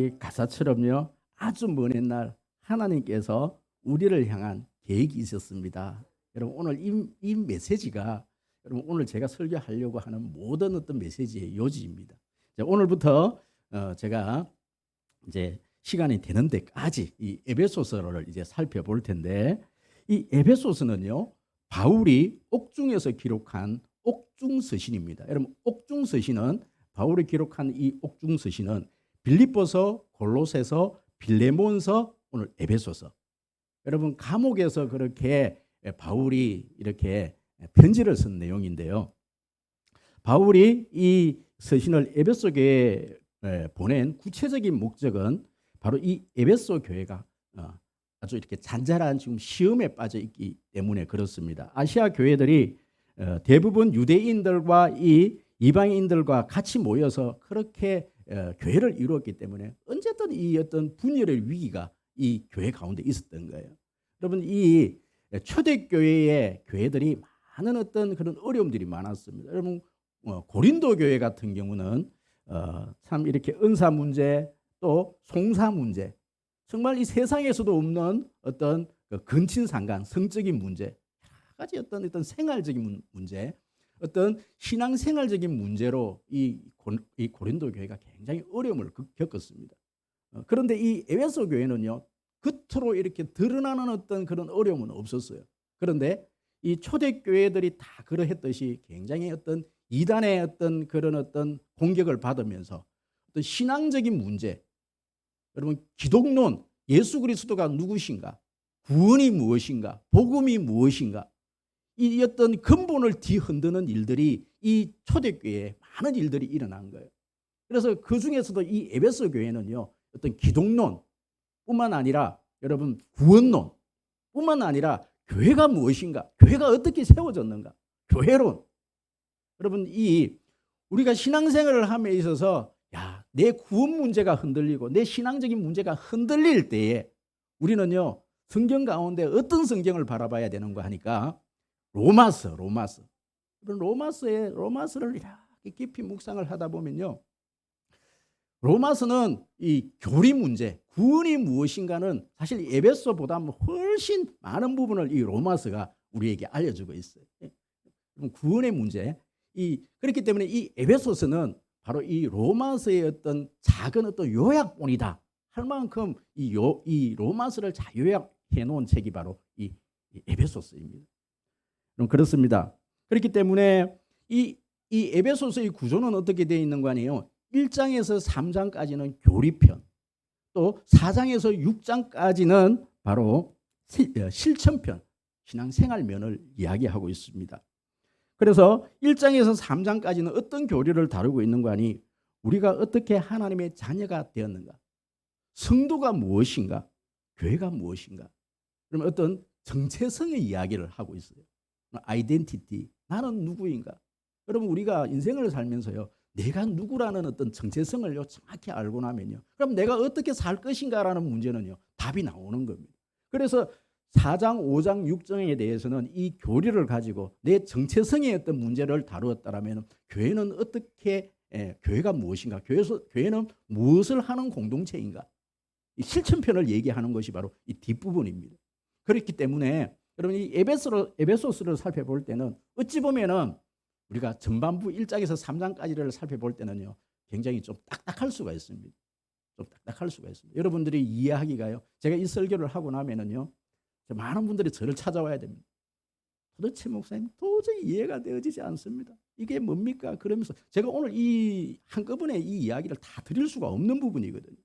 이 가사처럼요, 아주 먼 옛날 하나님께서 우리를 향한 계획이 있었습니다. 여러분, 오늘 이 메시지가 여러분 오늘 제가 설교하려고 하는 모든 어떤 메시지의 요지입니다. 오늘부터 제가 이제 시간이 되는 데까지 이 에베소서를 이제 살펴볼 텐데, 이 에베소서는요, 바울이 옥중에서 기록한 옥중서신입니다. 여러분, 옥중서신은 바울이 기록한 이 옥중서신은 빌립보서, 골로새서, 빌레몬서, 오늘 에베소서. 여러분, 감옥에서 그렇게 바울이 이렇게 편지를 쓴 내용인데요. 바울이 이 서신을 에베소 교회에 보낸 구체적인 목적은 바로 이 에베소 교회가 아주 이렇게 잔잔한 지금 시험에 빠져 있기 때문에 그렇습니다. 아시아 교회들이 대부분 유대인들과 이 이방인들과 같이 모여서 그렇게 교회를 이루었기 때문에 언제든 이 어떤 분열의 위기가 이 교회 가운데 있었던 거예요. 여러분, 이 초대교회의 교회들이 많은 어떤 그런 어려움들이 많았습니다. 여러분, 고린도 교회 같은 경우는 참 이렇게 은사 문제, 또 송사 문제, 정말 이 세상에서도 없는 어떤 근친상간, 성적인 문제, 여러 가지 어떤 생활적인 문제, 어떤 신앙생활적인 문제로 이 고린도 교회가 굉장히 어려움을 겪었습니다. 그런데 이 에베소 교회는요, 겉으로 이렇게 드러나는 어떤 그런 어려움은 없었어요. 그런데 이 초대교회들이 다 그러했듯이 굉장히 어떤 이단의 어떤 그런 어떤 공격을 받으면서 어떤 신앙적인 문제, 여러분, 기독론, 예수 그리스도가 누구신가, 구원이 무엇인가, 복음이 무엇인가, 이 어떤 근본을 뒤흔드는 일들이 이 초대교회에 많은 일들이 일어난 거예요. 그래서 그 중에서도 이 에베소 교회는요, 어떤 기독론 뿐만 아니라 여러분 구원론 뿐만 아니라 교회가 무엇인가, 교회가 어떻게 세워졌는가, 교회론. 여러분, 이 우리가 신앙생활을 함에 있어서 내 구원 문제가 흔들리고 내 신앙적인 문제가 흔들릴 때에 우리는요, 성경 가운데 어떤 성경을 바라봐야 되는가 하니까 로마서를 이렇게 깊이 묵상을 하다 보면요, 로마서는 이 교리 문제, 구원이 무엇인가는 사실 에베소보다 훨씬 많은 부분을 이 로마서가 우리에게 알려주고 있어요. 구원의 문제, 그렇기 때문에 이 에베소서는 바로 이 로마서의 어떤 작은 어떤 요약본이다 할 만큼 이 로마서를 잘 요약해 놓은 책이 바로 이 에베소서입니다. 그렇습니다. 그렇기 때문에 이 에베소서의 구조는 어떻게 되어 있는 거 아니에요? 1장에서 3장까지는 교리편, 또 4장에서 6장까지는 바로 실천편, 신앙생활면을 이야기하고 있습니다. 그래서 1장에서 3장까지는 어떤 교리를 다루고 있는 거 아니? 우리가 어떻게 하나님의 자녀가 되었는가? 성도가 무엇인가? 교회가 무엇인가? 그러면 어떤 정체성의 이야기를 하고 있어요. 아이덴티티, 나는 누구인가? 여러분, 우리가 인생을 살면서요, 내가 누구라는 어떤 정체성을 정확히 알고 나면요, 그럼 내가 어떻게 살 것인가라는 문제는요, 답이 나오는 겁니다. 그래서 4장, 5장, 6장에 대해서는 이 교리를 가지고 내 정체성의 어떤 문제를 다루었다면 교회는 어떻게, 교회가 무엇인가, 교회는 무엇을 하는 공동체인가, 이 실천편을 얘기하는 것이 바로 이 뒷부분입니다. 그렇기 때문에 여러분, 이 에베소서를 살펴볼 때는 어찌 보면은 우리가 전반부 1장에서 3장까지를 살펴볼 때는요, 굉장히 좀 딱딱할 수가 있습니다. 여러분들이 이해하기가요, 제가 이 설교를 하고 나면은요, 많은 분들이 저를 찾아와야 됩니다. 도대체 목사님, 도저히 이해가 되어지지 않습니다. 이게 뭡니까? 그러면서 제가 오늘 한꺼번에 이 이야기를 다 드릴 수가 없는 부분이거든요.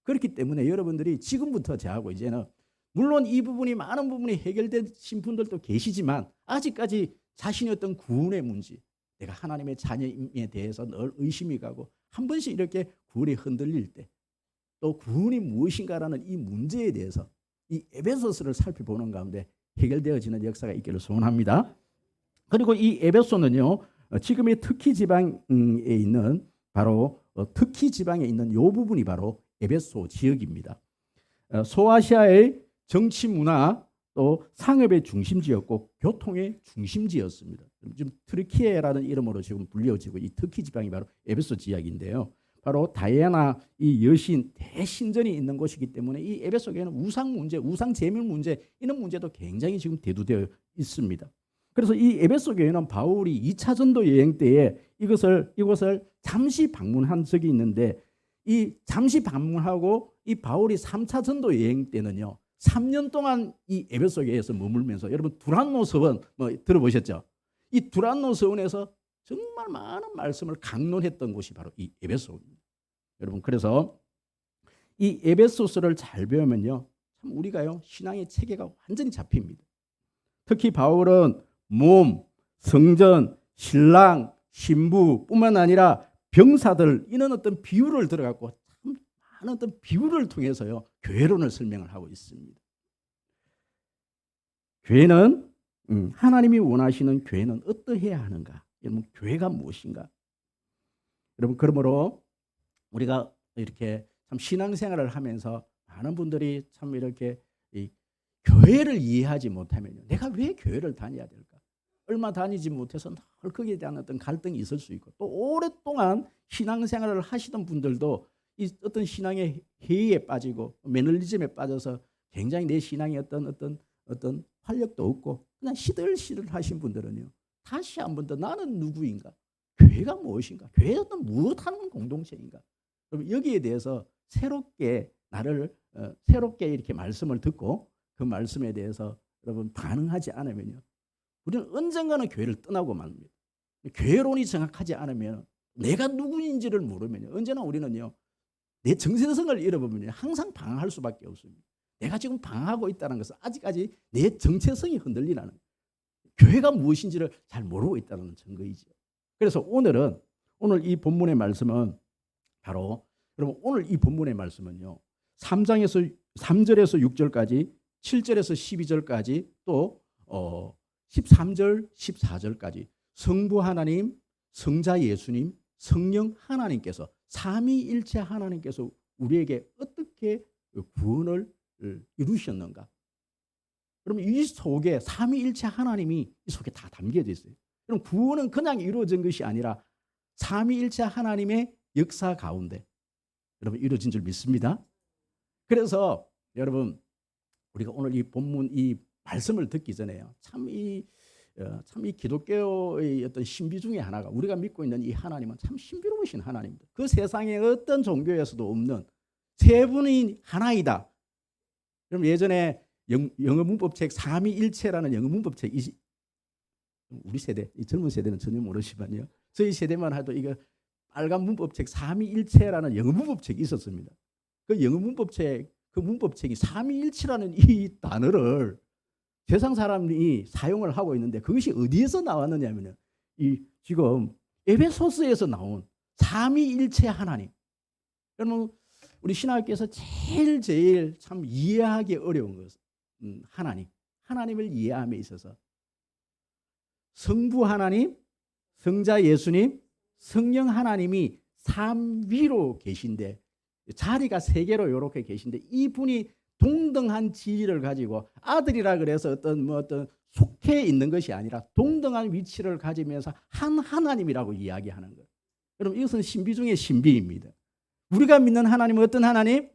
그렇기 때문에 여러분들이 지금부터 저하고 이제는, 물론 이 부분이 많은 부분이 해결되신 분들도 계시지만 아직까지 자신의 어떤 구원의 문제, 내가 하나님의 자녀임에 대해서 늘 의심이 가고 한 번씩 이렇게 구원이 흔들릴 때, 또 구원이 무엇인가라는 이 문제에 대해서 이 에베소서를 살펴보는 가운데 해결되어지는 역사가 있기를 소원합니다. 그리고 이 에베소는요, 지금의 터키 지방에 있는 바로 터키 지방에 있는 이 부분이 바로 에베소 지역입니다. 소아시아의 정치 문화, 또 상업의 중심지였고 교통의 중심지였습니다. 지금 트르키에라는 이름으로 지금 불려지고 이 터키 지방이 바로 에베소 지역인데요. 바로 다이애나 이 여신 대신전이 있는 곳이기 때문에 이 에베소 교회는 우상 문제, 우상 제물 문제 이런 문제도 굉장히 지금 대두되어 있습니다. 그래서 이 에베소 교회는 바울이 2차 전도 여행 때에 이곳을 잠시 방문한 적이 있는데 이 잠시 방문하고 이 바울이 3차 전도 여행 때는요 3년 동안 이 에베소 교회에서 머물면서 여러분 두란노 서원 뭐 들어보셨죠? 이 두란노 서원에서 정말 많은 말씀을 강론했던 곳이 바로 이 에베소입니다. 여러분 그래서 이 에베소서를 잘 배우면요 참 우리가요 신앙의 체계가 완전히 잡힙니다. 특히 바울은 몸, 성전, 신랑, 신부뿐만 아니라 병사들 이런 어떤 비유를 들어갖고 참 많은 어떤 비유를 통해서요 교회론을 설명을 하고 있습니다. 교회는 하나님이 원하시는 교회는 어떠해야 하는가? 여러분 교회가 무엇인가? 여러분 그러므로 우리가 이렇게 참 신앙생활을 하면서 많은 분들이 참 이렇게 이 교회를 이해하지 못하면요 내가 왜 교회를 다녀야 될까? 얼마 다니지 못해서 늘 거기에 대한 어떤 갈등이 있을 수 있고 또 오랫동안 신앙생활을 하시던 분들도 이 어떤 신앙의 해이에 빠지고 매너리즘에 빠져서 굉장히 내 신앙의 어떤 활력도 없고 그냥 시들시들 하신 분들은요 다시 한 번 더 나는 누구인가? 교회가 무엇인가? 교회는 무엇하는 공동체인가? 그럼 여기에 대해서 새롭게 새롭게 이렇게 말씀을 듣고 그 말씀에 대해서 여러분 반응하지 않으면요 우리는 언젠가는 교회를 떠나고 맙니다. 교회론이 정확하지 않으면 내가 누구인지를 모르면요 언제나 우리는요 내 정체성을 잃어버리면 항상 방황할 수밖에 없습니다. 내가 지금 방황하고 있다는 것은 아직까지 내 정체성이 흔들리라는 거예요. 교회가 무엇인지를 잘 모르고 있다는 증거이죠. 그래서 오늘 이 본문의 말씀은 바로 여러분 오늘 이 본문의 말씀은요 3절에서 6절까지 7절에서 12절까지 또 13절 14절까지 성부 하나님, 성자 예수님, 성령 하나님께서 삼위일체 하나님께서 우리에게 어떻게 구원을 이루셨는가? 그럼 이 속에 삼위일체 하나님이 이 속에 다 담겨져 있어요. 그럼 구원은 그냥 이루어진 것이 아니라 삼위일체 하나님의 역사 가운데 여러분 이루어진 줄 믿습니다. 그래서 여러분 우리가 오늘 이 본문 이 말씀을 듣기 전에요. 참 이 기독교의 어떤 신비 중에 하나가 우리가 믿고 있는 이 하나님은 참 신비로우신 하나님입니다. 그 세상에 어떤 종교에서도 없는 세 분이 하나이다. 그럼 예전에 영어 문법책 삼위일체라는 영어 문법책 우리 세대, 이 젊은 세대는 전혀 모르시면요. 저희 세대만 해도 이거 빨간 문법책 삼위일체라는 영어 문법책이 있었습니다. 그 영어 문법책 그 문법책이 삼위일체라는 이 단어를 세상 사람이 사용을 하고 있는데 그것이 어디에서 나왔느냐면요. 이 지금 에베소서에서 나온 삼위일체 하나님. 여러분 우리 신학교에서 제일 참 이해하기 어려운 것은 하나님을 이해함에 있어서 성부 하나님, 성자 예수님, 성령 하나님이 삼위로 계신데 자리가 세 개로 이렇게 계신데 이분이 동등한 지위를 가지고 아들이라 그래서 어떤 속해 있는 것이 아니라 동등한 위치를 가지면서 한 하나님이라고 이야기하는 거예요. 여러분 이것은 신비 중의 신비입니다. 우리가 믿는 하나님은 어떤 하나님?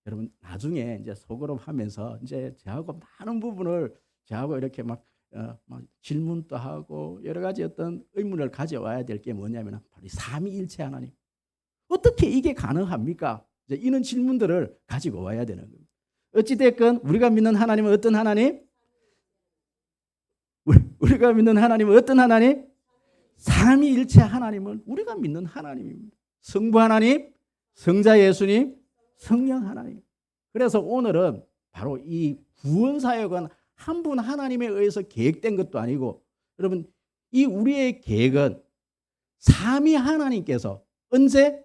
여러분 나중에 이제 속으로 하면서 이제 저하고 많은 부분을 저하고 이렇게 막 질문도 하고 여러 가지 어떤 의문을 가져와야 될 게 뭐냐면 바로 삼위일체 하나님. 어떻게 이게 가능합니까? 이제 이런 질문들을 가지고 와야 되는 겁니다. 어찌됐건 우리가 믿는 하나님은 어떤 하나님? 우리가 믿는 하나님은 어떤 하나님? 삼위일체 하나님은 우리가 믿는 하나님입니다. 성부 하나님, 성자 예수님, 성령 하나님. 그래서 오늘은 바로 이 구원 사역은 한 분 하나님에 의해서 계획된 것도 아니고 여러분 이 우리의 계획은 삼위 하나님께서 언제?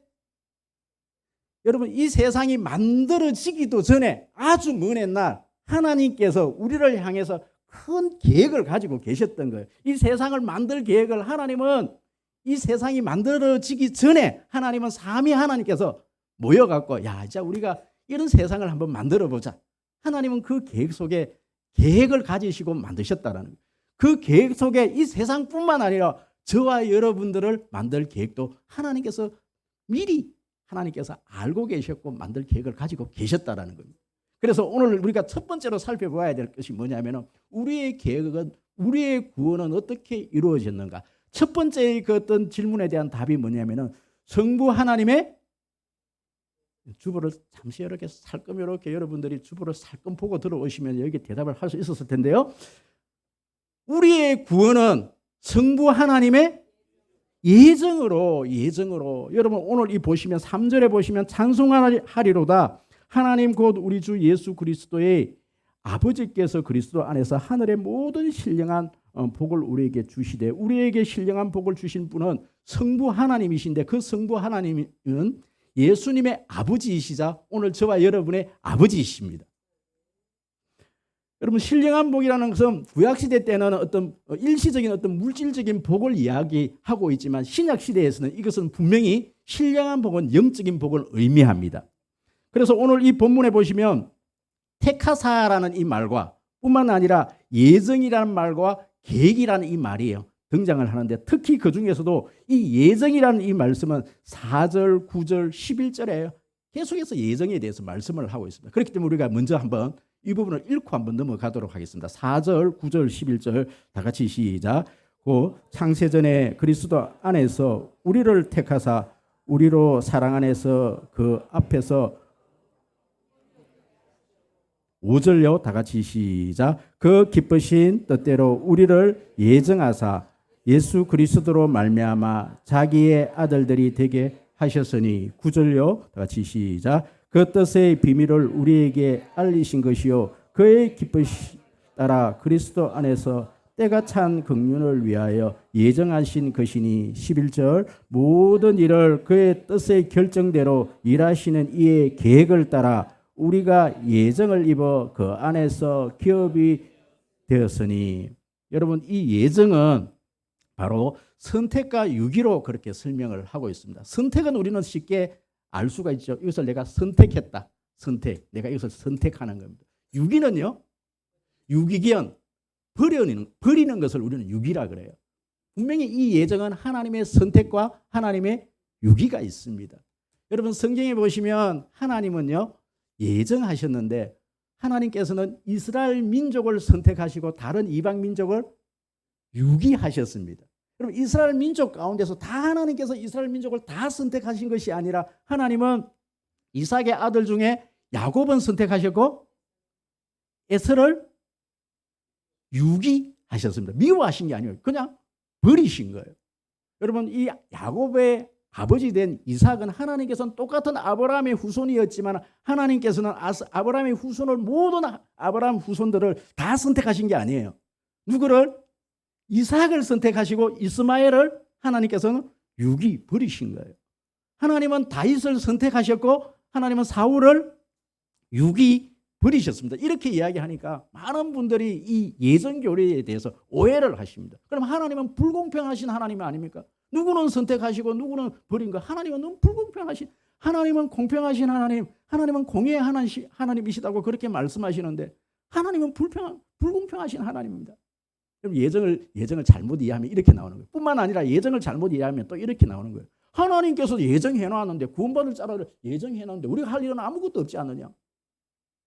여러분 이 세상이 만들어지기도 전에 아주 먼 옛날 하나님께서 우리를 향해서 큰 계획을 가지고 계셨던 거예요. 이 세상을 만들 계획을 하나님은 이 세상이 만들어지기 전에 하나님은 삼위 하나님께서 모여갖고 야 이제 우리가 이런 세상을 한번 만들어보자. 하나님은 그 계획 속에 계획을 가지시고 만드셨다라는 거예요. 그 계획 속에 이 세상뿐만 아니라 저와 여러분들을 만들 계획도 하나님께서 미리 하나님께서 알고 계셨고 만들 계획을 가지고 계셨다라는 겁니다. 그래서 오늘 우리가 첫 번째로 살펴봐야 될 것이 뭐냐면 우리의 계획은 우리의 구원은 어떻게 이루어졌는가. 첫 번째 그 어떤 질문에 대한 답이 뭐냐면은 성부 하나님의 주보를 잠시 이렇게 살금 이렇게 여러분들이 주보를 살금 보고 들어오시면 여기 대답을 할 수 있었을 텐데요. 우리의 구원은 성부 하나님의 예정으로 여러분 오늘 이 보시면 3절에 보시면 찬송하리로다 하나님 곧 우리 주 예수 그리스도의 아버지께서 그리스도 안에서 하늘의 모든 신령한 복을 우리에게 주시되 우리에게 신령한 복을 주신 분은 성부 하나님이신데 그 성부 하나님은 예수님의 아버지이시자 오늘 저와 여러분의 아버지이십니다. 여러분 신령한 복이라는 것은 구약시대 때는 어떤 일시적인 어떤 물질적인 복을 이야기하고 있지만 신약시대에서는 이것은 분명히 신령한 복은 영적인 복을 의미합니다. 그래서 오늘 이 본문에 보시면 택하사라는 이 말과 뿐만 아니라 예정이라는 말과 계획이라는 이 말이에요. 등장을 하는데 특히 그 중에서도 이 예정이라는 이 말씀은 4절, 9절, 11절에 계속해서 예정에 대해서 말씀을 하고 있습니다. 그렇기 때문에 우리가 먼저 한번 이 부분을 읽고 한번 넘어가도록 하겠습니다. 4절, 9절, 11절 다 같이 시작. 그 창세전에 그리스도 안에서 우리를 택하사 우리로 사랑 안에서 그 앞에서 5절요 다 같이 시작. 그 기쁘신 뜻대로 우리를 예정하사 예수 그리스도로 말미암아 자기의 아들들이 되게 하셨으니 9절요 다 같이 시작. 그 뜻의 비밀을 우리에게 알리신 것이요 그의 기쁘시 따라 그리스도 안에서 때가 찬 긍휼을 위하여 예정하신 것이니 11절 모든 일을 그의 뜻의 결정대로 일하시는 이의 계획을 따라 우리가 예정을 입어 그 안에서 기업이 되었으니 여러분 이 예정은 바로 선택과 유기로 그렇게 설명을 하고 있습니다. 선택은 우리는 쉽게 알 수가 있죠. 이것을 내가 선택했다. 선택. 내가 이것을 선택하는 겁니다. 유기는요. 유기견. 버리는 것을 우리는 유기라 그래요. 분명히 이 예정은 하나님의 선택과 하나님의 유기가 있습니다. 여러분 성경에 보시면 하나님은요. 예정하셨는데 하나님께서는 이스라엘 민족을 선택하시고 다른 이방 민족을 유기하셨습니다. 여러분 이스라엘 민족 가운데서 다 하나님께서 이스라엘 민족을 다 선택하신 것이 아니라 하나님은 이삭의 아들 중에 야곱은 선택하셨고 에서를 유기하셨습니다. 미워하신 게 아니에요. 그냥 버리신 거예요. 여러분 이 야곱의 아버지 된 이삭은 하나님께서는 똑같은 아브라함의 후손이었지만 하나님께서는 아브라함의 후손을 모든 아브라함 후손들을 다 선택하신 게 아니에요. 누구를? 이삭을 선택하시고 이스마엘을 하나님께서는 유기 버리신 거예요. 하나님은 다윗을 선택하셨고 하나님은 사울을 유기 버리셨습니다. 이렇게 이야기하니까 많은 분들이 이 예정교리에 대해서 오해를 하십니다. 그럼 하나님은 불공평하신 하나님 아닙니까? 누구는 선택하시고 누구는 버린 거. 하나님은 너무 불공평하신, 하나님은 공평하신 하나님, 하나님은 공의의 하나님이시다고 그렇게 말씀하시는데 하나님은 불공평하신 하나님입니다. 그럼 예정을 잘못 이해하면 이렇게 나오는 거예요. 뿐만 아니라 예정을 잘못 이해하면 또 이렇게 나오는 거예요. 하나님께서 예정해 놨는데 구원받을 자를 예정해 놨는데 우리가 할 일은 아무것도 없지 않느냐?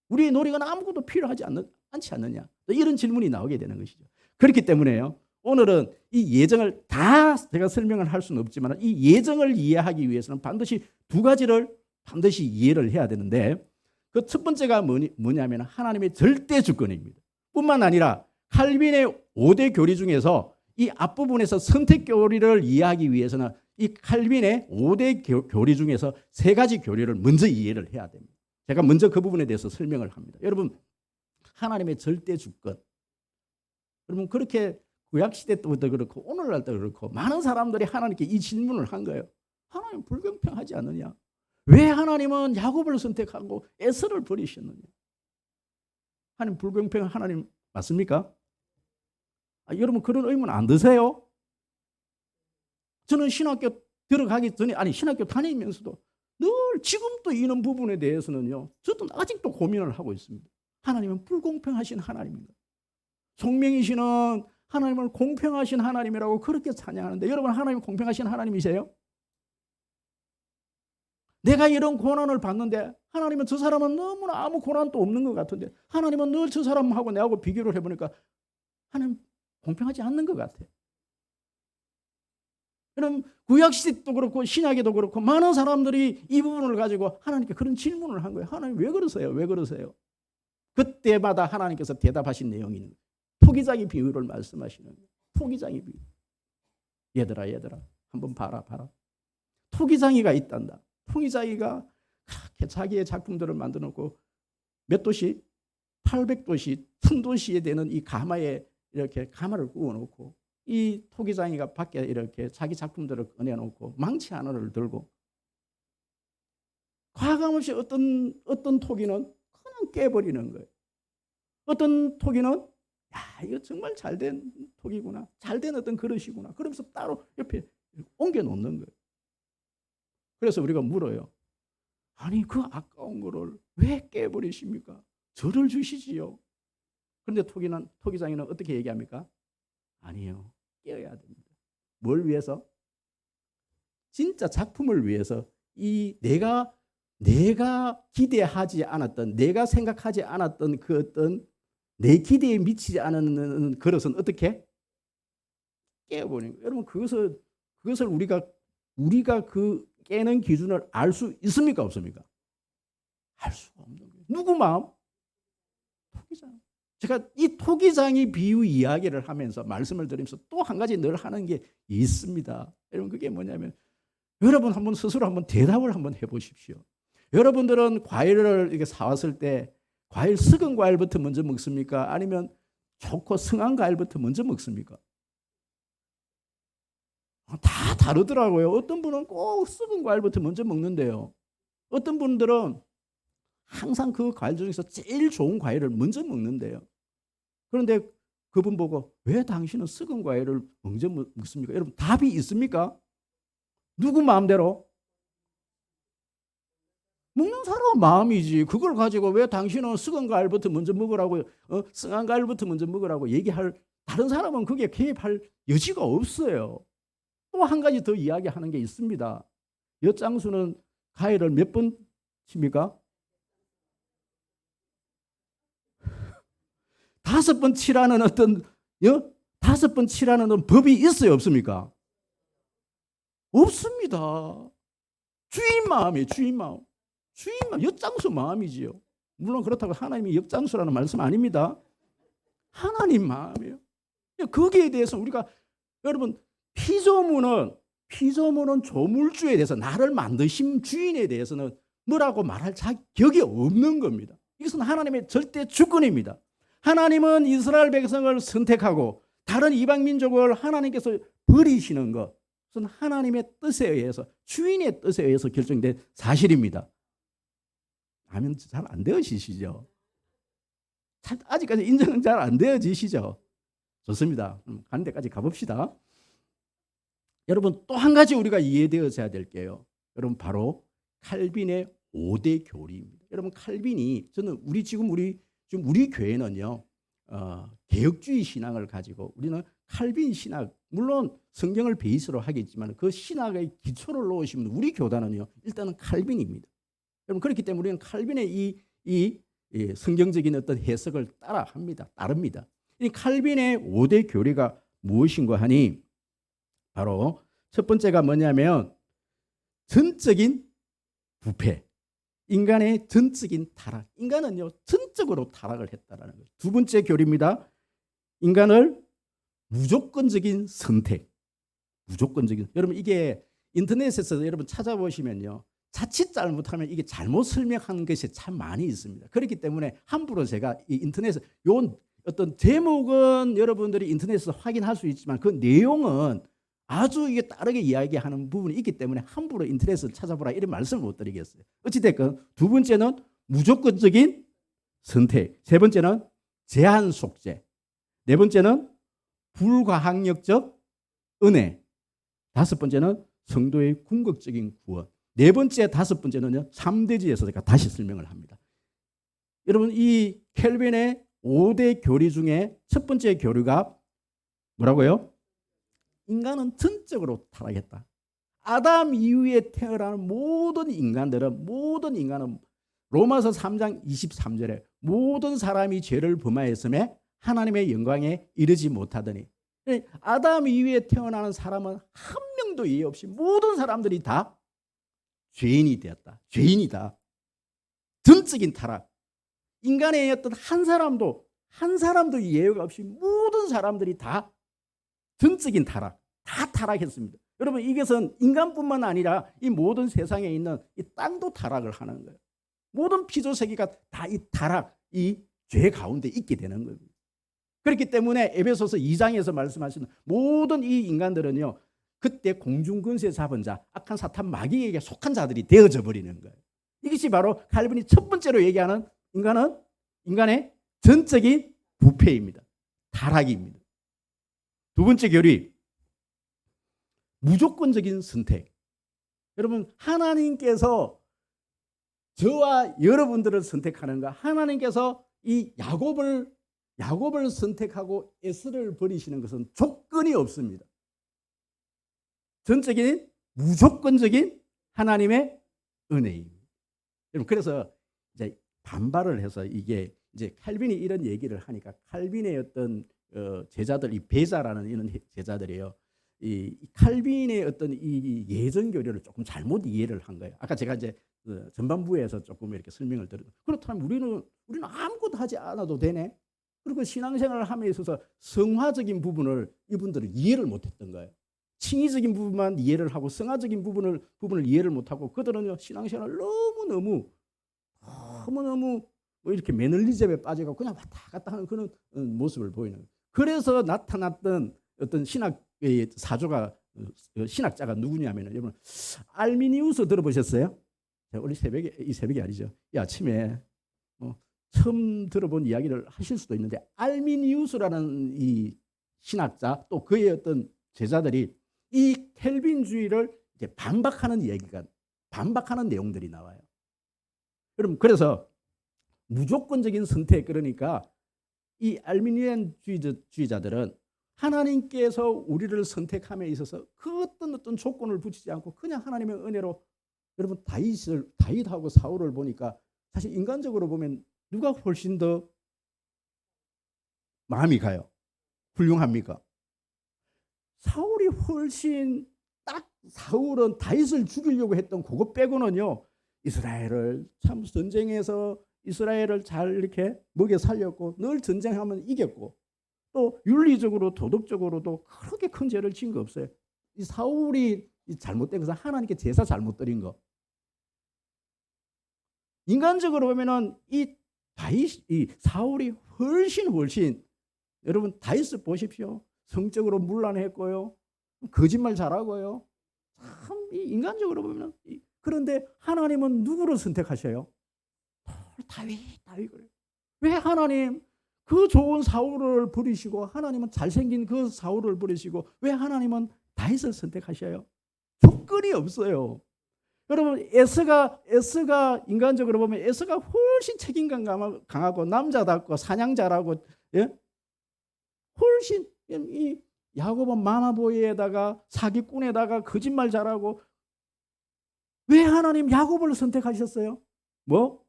우리의 노력은 아무것도 필요하지 않지 않느냐? 이런 질문이 나오게 되는 것이죠. 그렇기 때문에요. 오늘은 이 예정을 다 제가 설명을 할 수는 없지만 이 예정을 이해하기 위해서는 반드시 두 가지를 반드시 이해를 해야 되는데 그 첫 번째가 뭐냐면 하나님의 절대 주권입니다. 뿐만 아니라 칼빈의 5대 교리 중에서 이 앞부분에서 선택 교리를 이해하기 위해서는 이 칼빈의 5대 교리 중에서 3가지 교리를 먼저 이해를 해야 됩니다. 제가 먼저 그 부분에 대해서 설명을 합니다. 여러분 하나님의 절대 주권. 여러분 그렇게 구약시대 때부터 그렇고 오늘날도 그렇고 많은 사람들이 하나님께 이 질문을 한 거예요. 하나님 불공평하지 않느냐? 왜 하나님은 야곱을 선택하고 에서를 버리셨느냐? 하나님 불공평한 하나님 맞습니까? 여러분 그런 의문 안 드세요? 저는 신학교 들어가기 전에 신학교 다니면서도 늘 지금도 이런 부분에 대해서는요. 저도 아직도 고민을 하고 있습니다. 하나님은 불공평하신 하나님인가? 송명이시는 하나님을 공평하신 하나님이라고 그렇게 찬양하는데 여러분 하나님 공평하신 하나님이세요? 내가 이런 고난을 받는데 하나님은 저 사람은 너무나 아무 고난도 없는 것 같은데 하나님은 늘 저 사람하고 내하고 비교를 해보니까 하나님 공평하지 않는 것 같아. 그럼 구약시대도 그렇고 신약에도 그렇고 많은 사람들이 이 부분을 가지고 하나님께 그런 질문을 한 거예요. 하나님 왜 그러세요? 왜 그러세요? 그때마다 하나님께서 대답하신 내용이 있는 거예요. 토기장이 비유를 말씀하시는 거예요. 토기장이 비유. 얘들아 한번 봐라. 토기장이가 있단다. 토기장이가 그렇게 자기의 작품들을 만들어 놓고 몇 도시? 800도시, 1000도시에 되는 이 가마에 이렇게 가마를 구워 놓고 이 토기장이가 밖에 이렇게 자기 작품들을 꺼내놓고 망치 하나를 들고 과감없이 어떤 토기는 그냥 깨버리는 거예요. 어떤 토기는 야 이거 정말 잘된 토기구나. 잘된 어떤 그릇이구나. 그러면서 따로 옆에 옮겨 놓는 거예요. 그래서 우리가 물어요. 아니 그 아까운 거를 왜 깨버리십니까? 저를 주시지요. 그런데 토기장이는 어떻게 얘기합니까? 아니요. 깨어야 됩니다. 뭘 위해서? 진짜 작품을 위해서 이 내가 기대하지 않았던 내가 생각하지 않았던 그 어떤 내 기대에 미치지 않은 그릇은 어떻게? 깨어버리는 거예요. 여러분 그것을 우리가 그 깨는 기준을 알 수 있습니까? 없습니까? 알 수가 없는 거예요. 누구 마음? 토기장. 제가 이 토기장이 비유 이야기를 하면서 말씀을 드리면서 또 한 가지 늘 하는 게 있습니다. 여러분 그게 뭐냐면 여러분 한번 스스로 한번 대답을 한번 해보십시오. 여러분들은 과일을 이렇게 사왔을 때 과일 썩은 과일부터 먼저 먹습니까? 아니면 좋고 성한 과일부터 먼저 먹습니까? 다 다르더라고요. 어떤 분은 꼭 썩은 과일부터 먼저 먹는데요. 어떤 분들은 항상 그 과일 중에서 제일 좋은 과일을 먼저 먹는데요. 그런데 그분 보고 왜 당신은 썩은 과일을 먼저 먹습니까? 여러분 답이 있습니까? 누구 마음대로? 먹는 사람 마음이지. 그걸 가지고 왜 당신은 썩은 과일부터 먼저 먹으라고 썩은 과일부터 먼저 먹으라고 얘기할 다른 사람은 그게 개입할 여지가 없어요. 또 한 가지 더 이야기하는 게 있습니다. 엿장수는 과일을 몇 번 칩니까? 5번 치라는 어떤 5번 치라는 법이 있어요, 없습니까? 없습니다. 주인 마음이에요, 주인 마음. 엿장수 마음이지요. 물론 그렇다고 하나님이 엿장수라는 말씀 아닙니다. 하나님 마음이에요. 거기에 대해서 우리가 여러분 피조물은 조물주에 대해서 나를 만드신 주인에 대해서는 뭐라고 말할 자격이 없는 겁니다. 이것은 하나님의 절대 주권입니다. 하나님은 이스라엘 백성을 선택하고 다른 이방 민족을 하나님께서 버리시는 것은 하나님의 뜻에 의해서 주인의 뜻에 의해서 결정된 사실입니다. 아멘 잘 안 되어지시죠? 아직까지 인정은 잘 안 되어지시죠? 좋습니다. 가는 데까지 가봅시다. 여러분 또 한 가지 우리가 이해되어져야 될 게요. 여러분 바로 칼빈의 5대 교리입니다. 여러분 칼빈이 저는 우리 교회는요 개혁주의 신앙을 가지고 우리는 칼빈 신학 물론 성경을 베이스로 하겠지만 그 신학의 기초를 놓으시면 우리 교단은요 일단은 칼빈입니다. 여러분 그렇기 때문에 우리는 칼빈의 이 성경적인 어떤 해석을 따릅니다. 이 칼빈의 5대 교리가 무엇인가 하니 바로 첫 번째가 뭐냐면 전적인 부패, 인간의 전적인 타락. 인간은요 전적으로 타락을 했다라는 거예요. 두 번째 교리입니다. 인간을 무조건적인 선택. 여러분 이게 인터넷에서 여러분 찾아보시면요. 자칫 잘못하면 이게 잘못 설명하는 것이 참 많이 있습니다. 그렇기 때문에 함부로 제가 이 인터넷에 요 어떤 제목은 여러분들이 인터넷에서 확인할 수 있지만 그 내용은 아주 이게 다르게 이야기하는 부분이 있기 때문에 함부로 인터넷을 찾아보라 이런 말씀을 못 드리겠어요. 어찌됐건 두 번째는 무조건적인 선택, 세 번째는 제한 속죄, 네 번째는 불가항력적 은혜, 다섯 번째는 성도의 궁극적인 구원, 네 번째 다섯 번째는요 3대지에서 제가 다시 설명을 합니다. 여러분 이 켈빈의 5대 교리 중에 첫 번째 교리가 뭐라고요? 인간은 전적으로 타락했다. 아담 이후에 태어나는 모든 인간은 로마서 3장 23절에 모든 사람이 죄를 범하였음에 하나님의 영광에 이르지 못하더니, 아담 이후에 태어나는 사람은 한 명도 예외 없이 모든 사람들이 다 죄인이 되었다. 죄인이다. 전적인 타락. 인간의 어떤 한 사람도 예외가 없이 모든 사람들이 다 전적인 타락, 다 타락했습니다. 여러분, 이것은 인간뿐만 아니라 이 모든 세상에 있는 이 땅도 타락을 하는 거예요. 모든 피조세계가 다 이 타락, 이 죄 가운데 있게 되는 겁니다. 그렇기 때문에 에베소서 2장에서 말씀하시는 모든 이 인간들은요, 그때 공중권세 잡은 자, 악한 사탄 마귀에게 속한 자들이 되어져 버리는 거예요. 이것이 바로 칼빈이 첫 번째로 얘기하는 인간의 전적인 부패입니다. 타락입니다. 두 번째 교리, 무조건적인 선택. 여러분, 하나님께서 저와 여러분들을 선택하는가? 하나님께서 이 야곱을 선택하고 에서를 버리시는 것은 조건이 없습니다. 전적인 무조건적인 하나님의 은혜입니다. 여러분, 그래서 이제 반발을 해서 이게 이제 칼빈이 이런 얘기를 하니까 칼빈의 어떤 제자들, 이 베자라는 이런 제자들이에요. 이 칼빈의 어떤 이 예전 교리를 조금 잘못 이해를 한 거예요. 아까 제가 이제 전반부에서 조금 이렇게 설명을 드렸죠. 그렇다면 우리는 아무것도 하지 않아도 되네. 그리고 신앙생활을 함에 있어서 성화적인 부분을 이분들은 이해를 못했던 거예요. 칭의적인 부분만 이해를 하고 성화적인 부분을 이해를 못하고, 그들은 신앙생활을 너무너무 뭐 이렇게 매너리즘에 빠져가고 그냥 왔다 갔다 하는 그런 모습을 보이는 거예요. 그래서 나타났던 어떤 신학의 사조가, 신학자가 누구냐면, 여러분 알미니우스 들어보셨어요? 우리 새벽이 아니죠. 이 아침에 처음 들어본 이야기를 하실 수도 있는데, 알미니우스라는 이 신학자, 또 그의 어떤 제자들이 이 켈빈주의를 이제 반박하는 내용들이 나와요. 여러분, 그래서 무조건적인 선택, 그러니까 이 알미니안주의자들은 하나님께서 우리를 선택함에 있어서 그 어떤 조건을 붙이지 않고 그냥 하나님의 은혜로, 여러분 다윗하고 사울을 보니까 사실 인간적으로 보면 누가 훨씬 더 마음이 가요? 훌륭합니까? 사울이 훨씬, 딱 사울은 다윗을 죽이려고 했던 그거 빼고는요, 이스라엘을 참 전쟁에서 이스라엘을 잘 이렇게 먹여 살렸고, 늘 전쟁하면 이겼고, 또 윤리적으로 도덕적으로도 그렇게 큰 죄를 지은 거 없어요. 이 사울이 잘못된 것은 하나님께 제사 잘못 드린 거. 인간적으로 보면은 이 사울이 훨씬, 여러분 다윗을 보십시오. 성적으로 문란했고요, 거짓말 잘하고요. 참 인간적으로 보면, 그런데 하나님은 누구를 선택하셔요? 다윗. 왜 하나님 그 좋은 사울을 버리시고, 하나님은 잘생긴 그 사울을 버리시고, 왜 하나님은 다윗을 선택하셔요? 조건이 없어요. 여러분, 에서가 인간적으로 보면 에서가 훨씬 책임감 강하고 남자답고 사냥 잘하고, 훨씬, 이 야곱은 마마보이에다가 사기꾼에다가 거짓말 잘하고, 왜 하나님 야곱을 선택하셨어요? 뭐?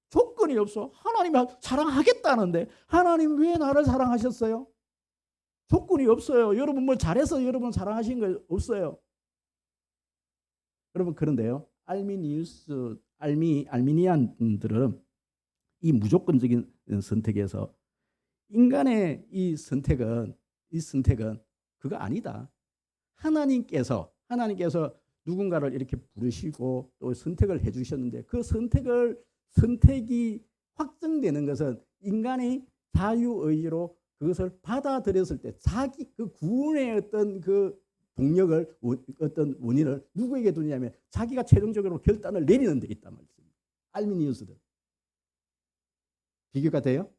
조건이 없어. 하나님 사랑하겠다는데 하나님 왜 나를 사랑하셨어요? 조건이 없어요. 여러분 뭐 잘해서 여러분 사랑하신 거 없어요. 여러분, 그런데요, 알미니안들은 이 무조건적인 선택에서 인간의 이 선택은 그거 아니다. 하나님께서 누군가를 이렇게 부르시고 또 선택을 해주셨는데, 그 선택이 확정되는 것은 인간의 자유의지로 그것을 받아들였을 때 자기 그 구원의 어떤 그 동력을, 어떤 원인을 누구에게 두냐면 자기가 최종적으로 결단을 내리는 데 있단 말입니다. 알미니우스들. 비교가 돼요?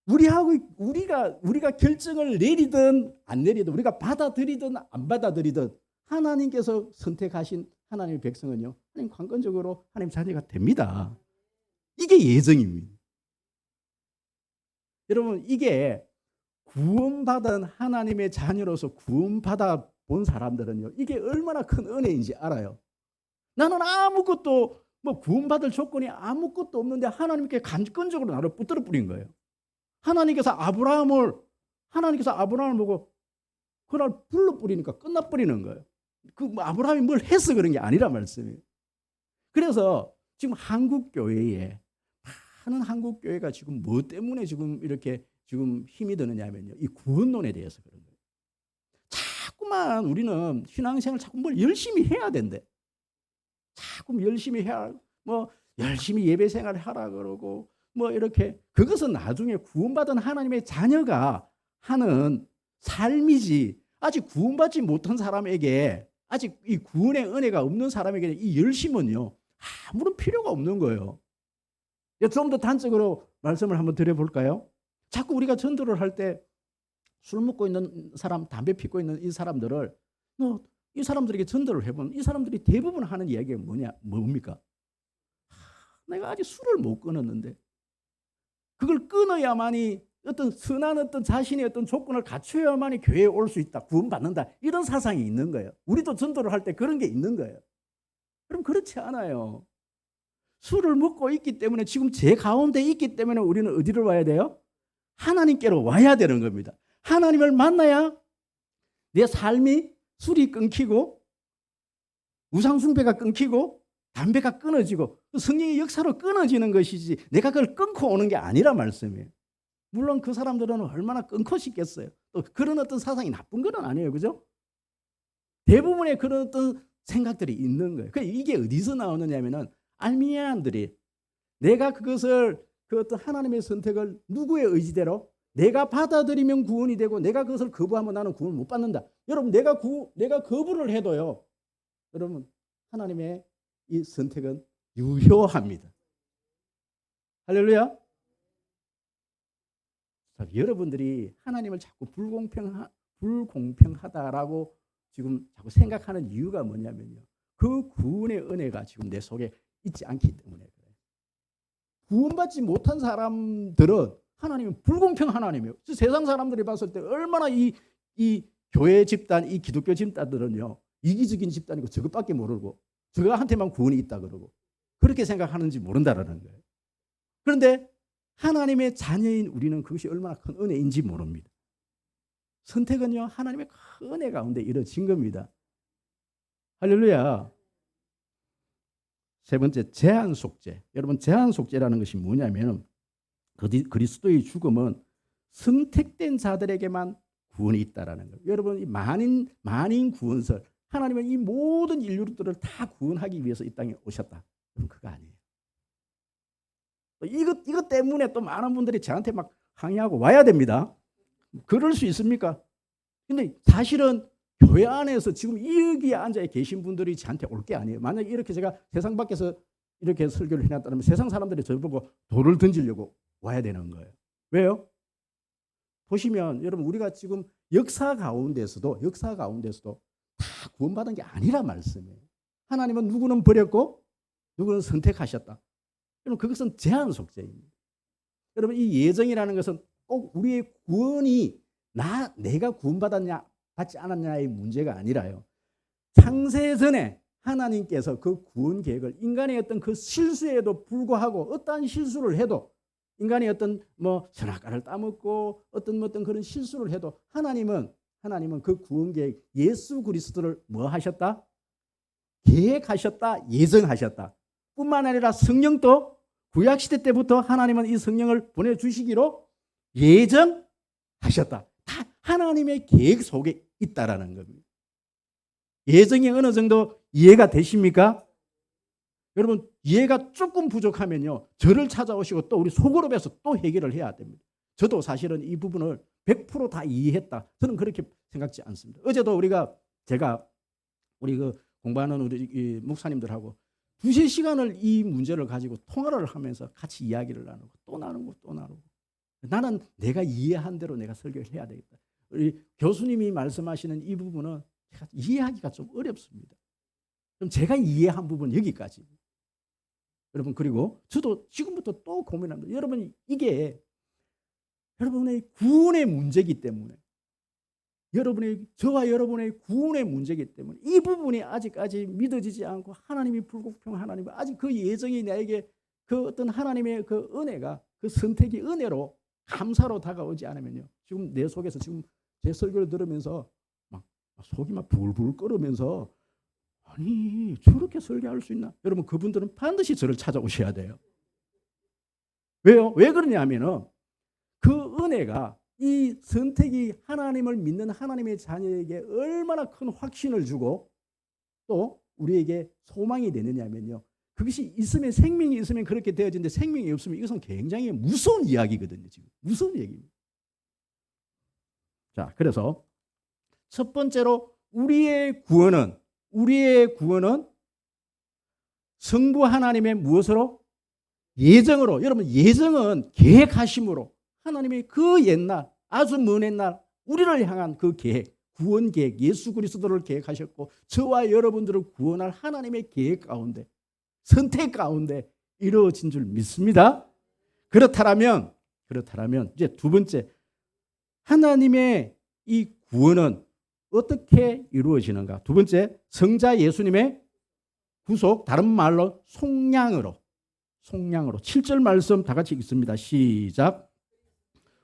우리가 결정을 내리든 안 내리든, 우리가 받아들이든 안 받아들이든, 하나님께서 선택하신 하나님의 백성은요, 하나님 관건적으로 하나님 자녀가 됩니다. 이게 예정입니다. 여러분, 이게 구원받은 하나님의 자녀로서 구원받아 본 사람들은요, 이게 얼마나 큰 은혜인지 알아요. 나는 아무것도 뭐 구원받을 조건이 아무것도 없는데 하나님께 간건적으로 나를 붙들어 뿌린 거예요. 하나님께서 아브라함을 보고 그날 불러 뿌리니까 끝나 뿌리는 거예요. 그 아브라함이 뭘 해서 그런 게 아니라 말씀이에요. 그래서 지금 한국 교회에 많은 한국 교회가 지금 뭐 때문에 지금 이렇게 지금 힘이 드느냐면요, 이 구원론에 대해서 그런 거예요. 자꾸만 우리는 신앙생활 자꾸 뭘 열심히 해야 된대. 자꾸 열심히 해야, 뭐 열심히 예배 생활을 하라 그러고 뭐 이렇게, 그것은 나중에 구원받은 하나님의 자녀가 하는 삶이지, 아직 구원받지 못한 사람에게, 아직 이 구원의 은혜가 없는 사람에게 이 열심은요 아무런 필요가 없는 거예요. 좀 더 단적으로 말씀을 한번 드려볼까요? 자꾸 우리가 전도를 할 때 술 먹고 있는 사람, 담배 피고 있는 이 사람들을 이 사람들에게 전도를 해보면 이 사람들이 대부분 하는 이야기가 뭡니까? 내가 아직 술을 못 끊었는데 그걸 끊어야만이 어떤 선한 어떤 자신의 어떤 조건을 갖춰야만이 교회에 올 수 있다, 구원받는다, 이런 사상이 있는 거예요. 우리도 전도를 할 때 그런 게 있는 거예요. 그럼 그렇지 않아요. 술을 먹고 있기 때문에, 지금 제 가운데 있기 때문에 우리는 어디로 와야 돼요? 하나님께로 와야 되는 겁니다. 하나님을 만나야 내 삶이, 술이 끊기고 우상숭배가 끊기고 담배가 끊어지고 성령의 역사로 끊어지는 것이지, 내가 그걸 끊고 오는 게 아니라 말씀이에요. 물론 그 사람들은 얼마나 끊고 싶겠어요. 또 그런 어떤 사상이 나쁜 건 아니에요. 그죠? 대부분의 그런 어떤 생각들이 있는 거예요. 이게 어디서 나오느냐면은 알미니안들이 내가 그것을, 그 어떤 하나님의 선택을 누구의 의지대로 내가 받아들이면 구원이 되고 내가 그것을 거부하면 나는 구원을 못 받는다. 여러분, 내가 거부를 해도요, 여러분, 하나님의 이 선택은 유효합니다. 할렐루야. 자, 여러분들이 하나님을 자꾸 불공평하다라고 지금 자꾸 생각하는 이유가 뭐냐면요, 그 구원의 은혜가 지금 내 속에 있지 않기 때문에 그래요. 구원받지 못한 사람들은 하나님은 불공평 하나님이에요. 세상 사람들이 봤을 때 얼마나 이 교회 집단, 이 기독교 집단들은요 이기적인 집단이고 저것밖에 모르고 저거한테만 구원이 있다 그러고 그렇게 생각하는지 모른다라는 거예요. 그런데 하나님의 자녀인 우리는 그것이 얼마나 큰 은혜인지 모릅니다. 선택은요 하나님의 큰 은혜 가운데 이루어진 겁니다. 할렐루야. 세 번째, 제한 속죄. 여러분, 제한 속죄라는 것이 뭐냐면 그리스도의 죽음은 선택된 자들에게만 구원이 있다라는 거예요. 여러분, 이 만인 구원설, 하나님은 이 모든 인류들을 다 구원하기 위해서 이 땅에 오셨다. 그럼 그거 아니에요. 이것 때문에 또 많은 분들이 저한테 막 항의하고 와야 됩니다. 그럴 수 있습니까? 근데 사실은 교회 안에서 지금 여기에 앉아 계신 분들이 저한테 올 게 아니에요. 만약에 이렇게 제가 세상 밖에서 이렇게 설교를 해놨다면 세상 사람들이 저보고 돌을 던지려고 와야 되는 거예요. 왜요? 보시면 여러분, 우리가 지금 역사 가운데서도 다 구원받은 게 아니라 말씀이에요. 하나님은 누구는 버렸고 누구는 선택하셨다. 여러분, 그것은 제한 속죄입니다. 여러분, 이 예정이라는 것은 꼭 우리의 구원이 내가 구원받았냐 받지 않았냐의 문제가 아니라요, 창세 전에 하나님께서 그 구원 계획을, 인간의 어떤 그 실수에도 불구하고, 어떠한 실수를 해도, 인간이 어떤 뭐 선악과를 따먹고 어떤 그런 실수를 해도 하나님은 그 구원 계획, 예수 그리스도를 뭐 하셨다? 계획하셨다, 예정하셨다. 뿐만 아니라 성령도 구약시대 때부터 하나님은 이 성령을 보내주시기로 예정하셨다. 다 하나님의 계획 속에 있다라는 겁니다. 예정이 어느 정도 이해가 되십니까? 여러분, 이해가 조금 부족하면요, 저를 찾아오시고 또 우리 소그룹에서 또 해결을 해야 됩니다. 저도 사실은 이 부분을 100% 다 이해했다, 저는 그렇게 생각지 않습니다. 어제도 제가 우리 그 공부하는 우리 목사님들하고 2-3시간을 이 문제를 가지고 통화를 하면서 같이 이야기를 나누고 또 나누고 나는 내가 이해한 대로 내가 설교를 해야 되겠다. 우리 교수님이 말씀하시는 이 부분은 제가 이해하기가 좀 어렵습니다. 그럼 제가 이해한 부분 여기까지. 여러분, 그리고 저도 지금부터 또 고민합니다. 여러분, 이게 여러분의 구원의 문제이기 때문에 저와 여러분의 구원의 문제이기 때문에 이 부분이 아직까지 믿어지지 않고 하나님이 불공평 하나님 아직 그 예정이 나에게 그 어떤 하나님의 그 은혜가 그 선택이 은혜로 감사로 다가오지 않으면요. 지금 내 속에서 지금 제 설교를 들으면서 막 속이 막 불불 끓으면서 아니 저렇게 설교할 수 있나? 여러분 그분들은 반드시 저를 찾아오셔야 돼요. 왜요? 왜 그러냐면은 그 은혜가 이 선택이 하나님을 믿는 하나님의 자녀에게 얼마나 큰 확신을 주고 또 우리에게 소망이 되느냐면요. 그것이 있으면 생명이 있으면 그렇게 되어지는데 생명이 없으면 이것은 굉장히 무서운 이야기거든요. 지금 무서운 얘기입니다. 자, 그래서 첫 번째로 우리의 구원은 성부 하나님의 무엇으로? 예정으로. 여러분 예정은 계획하심으로 하나님이 그 옛날 아주 먼 옛날 우리를 향한 그 계획, 구원 계획, 예수 그리스도를 계획하셨고 저와 여러분들을 구원할 하나님의 계획 가운데 선택 가운데 이루어진 줄 믿습니다. 그렇다면 이제 두 번째 하나님의 이 구원은 어떻게 이루어지는가? 두 번째 성자 예수님의 구속, 다른 말로 속량으로 7절 말씀 다 같이 읽습니다. 시작.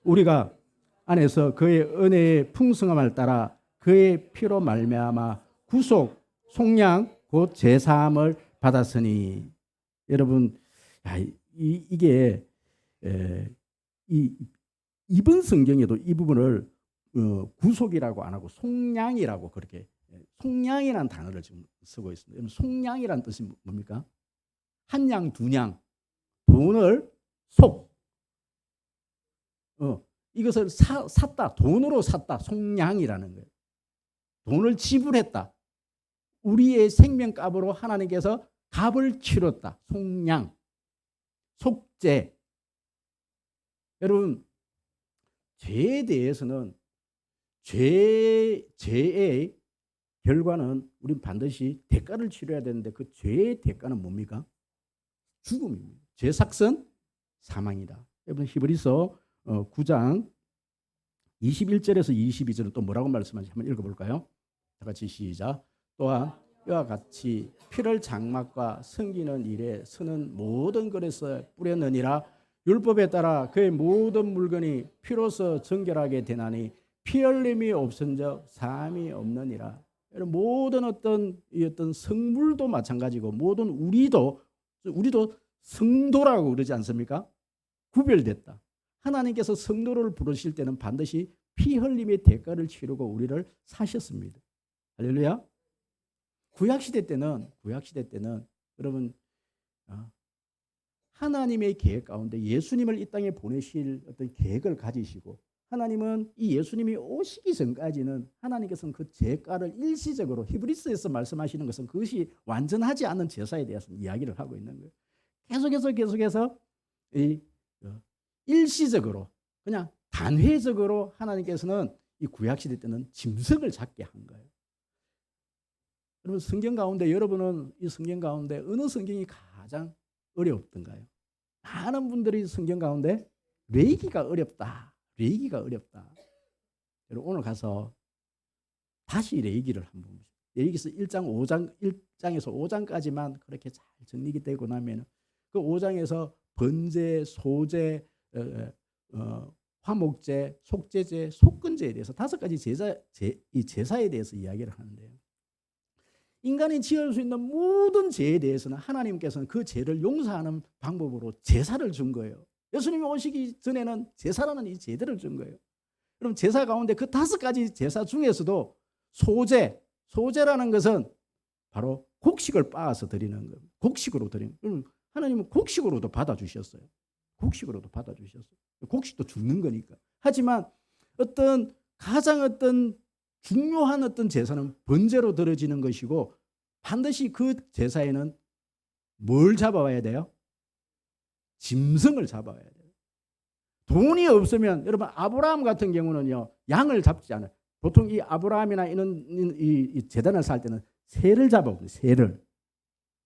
우리가 안에서 그의 은혜의 풍성함을 따라 그의 피로 말미암아 구속, 속량, 곧 제사함을 받았으니. 여러분, 이게 이번 성경에도 이 부분을 구속이라고 안 하고 속량이라고 그렇게 속량이라는 단어를 지금 쓰고 있습니다. 속량이라는 뜻이 뭡니까? 한 양, 두 양, 돈을 이것을 샀다. 돈으로 샀다. 속량이라는 거예요. 돈을 지불했다. 우리의 생명값으로 하나님께서 값을 치렀다. 속량, 속죄. 여러분, 죄에 대해서는 죄의 결과는 우리는 반드시 대가를 치러야 되는데 그 죄의 대가는 뭡니까? 죽음입니다. 죄 삭선 사망이다. 여러분 히브리서 9장 21절에서 22절은 또 뭐라고 말씀하는지 한번 읽어볼까요? 다 같이 시작. 또한 이와 같이 피를 장막과 섬기는 일에 쓰는 모든 것에서 뿌렸느니라. 율법에 따라 그의 모든 물건이 피로서 정결하게 되나니 피 흘림이 없은적 사함이 없느니라. 모든 어떤 성물도 마찬가지고 모든 우리도 성도라고 그러지 않습니까? 구별됐다. 하나님께서 성도를 부르실 때는 반드시 피 흘림의 대가를 치르고 우리를 사셨습니다. 할렐루야. 구약시대 때는 여러분 하나님의 계획 가운데 예수님을 이 땅에 보내실 어떤 계획을 가지시고 하나님은 이 예수님이 오시기 전까지는 하나님께서는 그 제가를 일시적으로 히브리서에서 말씀하시는 것은 그것이 완전하지 않은 제사에 대해서 이야기를 하고 있는 거예요. 계속해서 일시적으로 그냥 단회적으로 하나님께서는 이 구약시대 때는 짐승을 잡게 한 거예요. 여러분 성경 가운데 여러분은 이 성경 가운데 어느 성경이 가장 어렵던가요? 많은 분들이 성경 가운데 레위기가 어렵다. 여러분 오늘 가서 다시 레위기를 한번 보세요. 레위기서 1장에서 5장까지만 그렇게 잘 정리가 되고 나면 그 5장에서 번제, 소제, 화목제, 속죄제, 속건제에 대해서 5가지 제사에 대해서 이야기를 하는데요. 인간이 지을 수 있는 모든 죄에 대해서는 하나님께서는 그 죄를 용서하는 방법으로 제사를 준 거예요. 예수님이 오시기 전에는 제사라는 이 제도를 준 거예요. 그럼 제사 가운데 그 5가지 제사 중에서도 소제라는 것은 바로 곡식을 빻아서 드리는 거예요. 곡식으로 드리는 거예요. 하나님은 곡식으로도 받아주셨어요. 곡식도 죽는 거니까. 하지만 가장 중요한 제사는 번제로 드려지는 것이고 반드시 그 제사에는 뭘 잡아와야 돼요? 짐승을 잡아와야 돼요. 돈이 없으면 여러분 아브라함 같은 경우는요 양을 잡지 않아요. 보통 이 아브라함이나 이 제단을 살 때는 새를 잡아옵니다. 새를.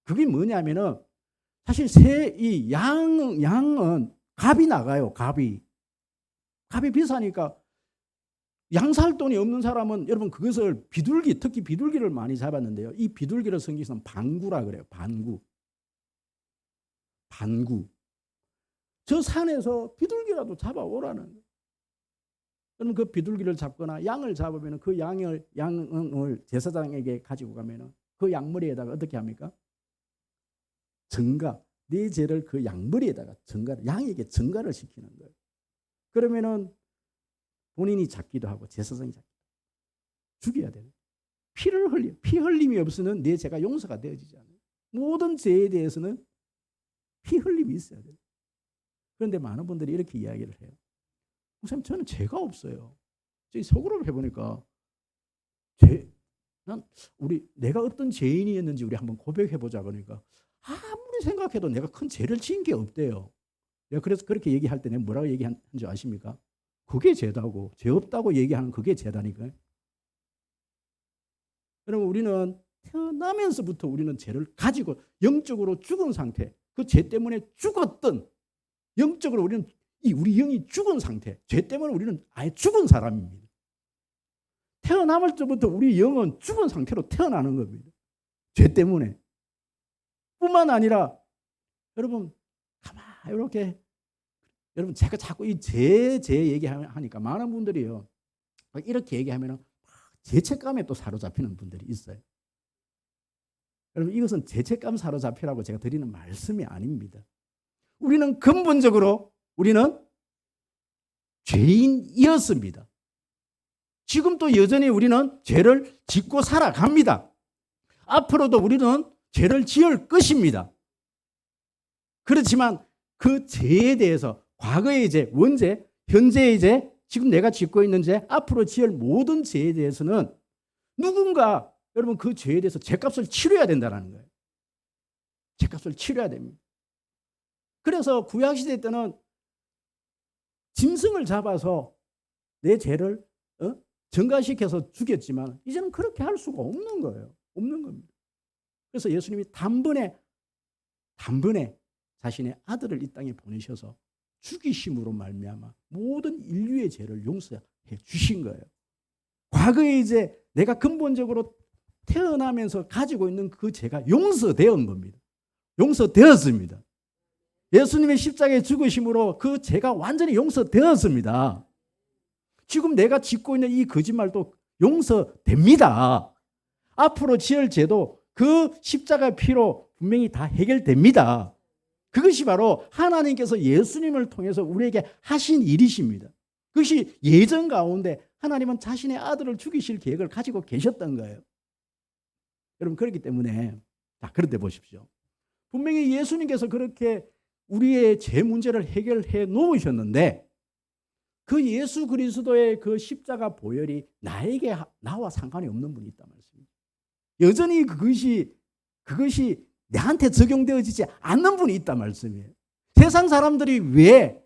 그게 뭐냐면은 사실 이 양은 값이 나가요. 값이 비싸니까 양살 돈이 없는 사람은 여러분 그것을 비둘기, 특히 비둘기를 많이 잡았는데요. 이 비둘기를 성경에서는 반구라 그래요. 반구. 반구. 저 산에서 비둘기라도 잡아오라는 거예요. 그러면 그 비둘기를 잡거나 양을 잡으면 그 양을 제사장에게 가지고 가면 그 양머리에다가 어떻게 합니까? 증가. 네 죄를 그 양머리에다가 증가를, 양에게 증가를 시키는 거예요. 그러면은 본인이 잡기도 하고 제사장이 잡기도 하고 죽여야 돼요. 피를 흘려. 피 흘림이 없으면 내 죄가 용서가 되어지지 않아요. 모든 죄에 대해서는 피 흘림이 있어야 돼요. 그런데 많은 분들이 이렇게 이야기를 해요. 목사님, 저는 죄가 없어요. 저희 속으로 해보니까 내가 어떤 죄인이었는지 우리 한번 고백해보자 그러니까 아무리 생각해도 내가 큰 죄를 지은 게 없대요. 내가 그래서 그렇게 얘기할 때 내가 뭐라고 얘기한 줄 아십니까? 그게 죄다고. 죄 없다고 얘기하는 그게 죄다니까요. 여러분, 우리는 태어나면서부터 우리는 죄를 가지고 영적으로 죽은 상태, 그 죄 때문에 죽었던, 영적으로 우리는 우리 영이 죽은 상태, 죄 때문에 우리는 아예 죽은 사람입니다. 태어날 때부터 우리 영은 죽은 상태로 태어나는 겁니다. 죄 때문에. 뿐만 아니라 여러분 가만히 이렇게, 여러분 제가 자꾸 이 죄 얘기하니까 많은 분들이요, 이렇게 얘기하면 죄책감에 또 사로잡히는 분들이 있어요. 여러분, 이것은 죄책감 사로잡히라고 제가 드리는 말씀이 아닙니다. 우리는 근본적으로 우리는 죄인이었습니다. 지금 또 여전히 우리는 죄를 짓고 살아갑니다. 앞으로도 우리는 죄를 지을 것입니다. 그렇지만 그 죄에 대해서 과거의 죄, 원죄, 현재의 죄, 지금 내가 짓고 있는 죄, 앞으로 지을 모든 죄에 대해서는 누군가 여러분 그 죄에 대해서 죄값을 치러야 된다는 거예요. 죄값을 치러야 됩니다. 그래서 구약시대 때는 짐승을 잡아서 내 죄를 전가시켜서 죽였지만 이제는 그렇게 할 수가 없는 거예요. 없는 겁니다. 그래서 예수님이 단번에 자신의 아들을 이 땅에 보내셔서 죽이심으로 말미암아 모든 인류의 죄를 용서해 주신 거예요. 과거에 이제 내가 근본적으로 태어나면서 가지고 있는 그 죄가 용서되었던 겁니다. 용서되었습니다. 예수님의 십자가에 죽으심으로 그 죄가 완전히 용서되었습니다. 지금 내가 짓고 있는 이 거짓말도 용서됩니다. 앞으로 지을 죄도 그 십자가 피로 분명히 다 해결됩니다. 그것이 바로 하나님께서 예수님을 통해서 우리에게 하신 일이십니다. 그것이 예전 가운데 하나님은 자신의 아들을 죽이실 계획을 가지고 계셨던 거예요. 여러분, 그렇기 때문에 그런데 보십시오. 분명히 예수님께서 그렇게 우리의 죄 문제를 해결해 놓으셨는데 그 예수 그리스도의 그 십자가 보혈이 나와 상관이 없는 분이 있단 말씀입니다. 여전히 그것이 내한테 적용되어지지 않는 분이 있단 말씀이에요. 세상 사람들이 왜